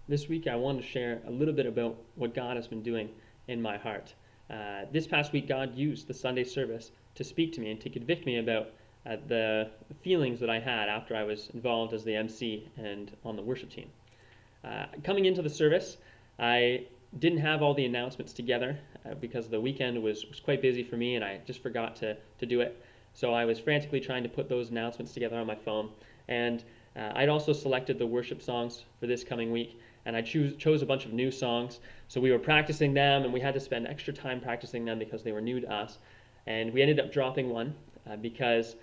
This week, I wanted to share a little bit about what God has been doing in my heart. This past week, God used the Sunday service to speak to me and to convict me about the feelings that I had after I was involved as the MC and on the worship team. Coming into the service, I didn't have all the announcements together because the weekend was quite busy for me and I just forgot to do it. So I was frantically trying to put those announcements together on my phone. And I'd also selected the worship songs for this coming week, and I chose a bunch of new songs. So we were practicing them, and we had to spend extra time practicing them because they were new to us. And we ended up dropping one because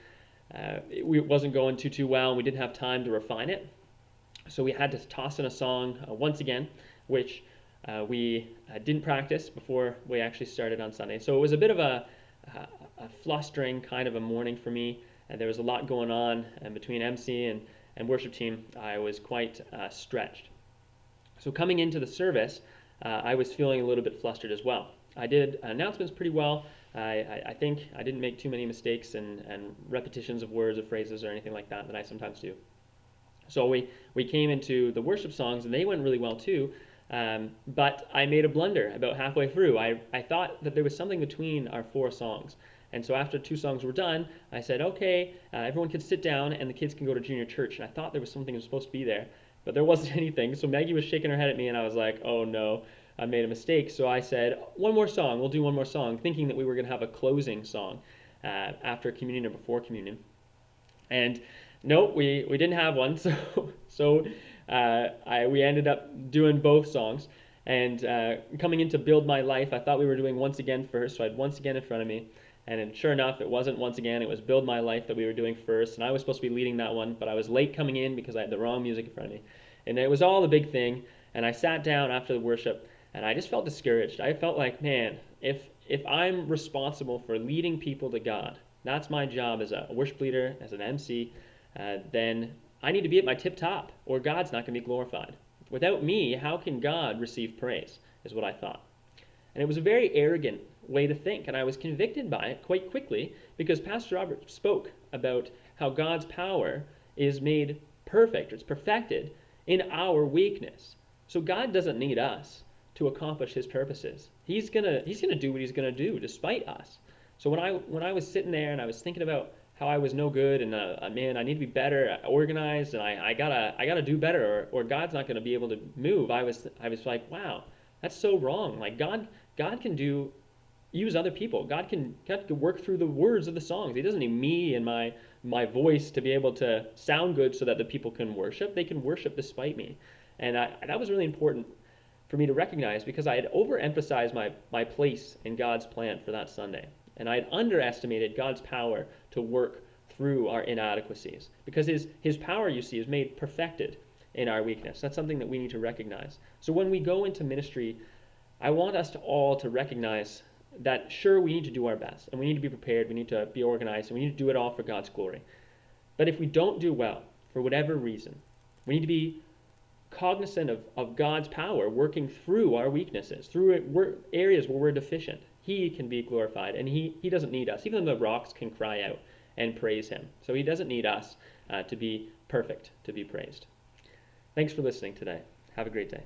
it wasn't going too well, and we didn't have time to refine it. So we had to toss in a song once again, which we didn't practice before we actually started on Sunday. So it was a bit of a flustering kind of a morning for me. And there was a lot going on, and between MC and worship team, I was quite stretched. So coming into the service, I was feeling a little bit flustered as well. I did announcements pretty well. I think I didn't make too many mistakes and repetitions of words or phrases or anything like that I sometimes do. So we came into the worship songs, and they went really well too. But I made a blunder about halfway through. I thought that there was something between our four songs. And so after two songs were done, I said, okay, everyone can sit down and the kids can go to junior church. And I thought there was something that was supposed to be there, but there wasn't anything. So Maggie was shaking her head at me, and I was like, oh no, I made a mistake. So I said, one more song, we'll do one more song, thinking that we were going to have a closing song after communion or before communion. And nope, we didn't have one. So we ended up doing both songs. And coming into Build My Life, I thought we were doing Once Again first, so I had Once Again in front of me. And then, sure enough, it wasn't Once Again, it was Build My Life that we were doing first. And I was supposed to be leading that one, but I was late coming in because I had the wrong music in front of me. And it was all a big thing. And I sat down after the worship, and I just felt discouraged. I felt like, man, if I'm responsible for leading people to God, that's my job as a worship leader, as an MC, then I need to be at my tip top, or God's not going to be glorified. Without me, how can God receive praise, is what I thought. And it was a very arrogant way to think, and I was convicted by it quite quickly because Pastor Robert spoke about how God's power is made perfect, or it's perfected in our weakness. So God doesn't need us to accomplish his purposes. He's gonna do what he's gonna do despite us. So when I was sitting there and I was thinking about how I was no good and man, I need to be better organized and I gotta do better or God's not gonna be able to move. I was like, wow, that's so wrong. Like God can use other people. God can work through the words of the songs. He doesn't need me and my voice to be able to sound good so that the people can worship. They can worship despite me. And that was really important for me to recognize because I had overemphasized my place in God's plan for that Sunday. And I had underestimated God's power to work through our inadequacies. Because his power, you see, is made perfected in our weakness. That's something that we need to recognize. So when we go into ministry, I want us to all to recognize that sure, we need to do our best, and we need to be prepared, we need to be organized, and we need to do it all for God's glory. But if we don't do well, for whatever reason, we need to be cognizant of God's power working through our weaknesses, through areas where we're deficient. He can be glorified, and he doesn't need us. Even the rocks can cry out and praise him. So he doesn't need us to be perfect to be praised. Thanks for listening today. Have a great day.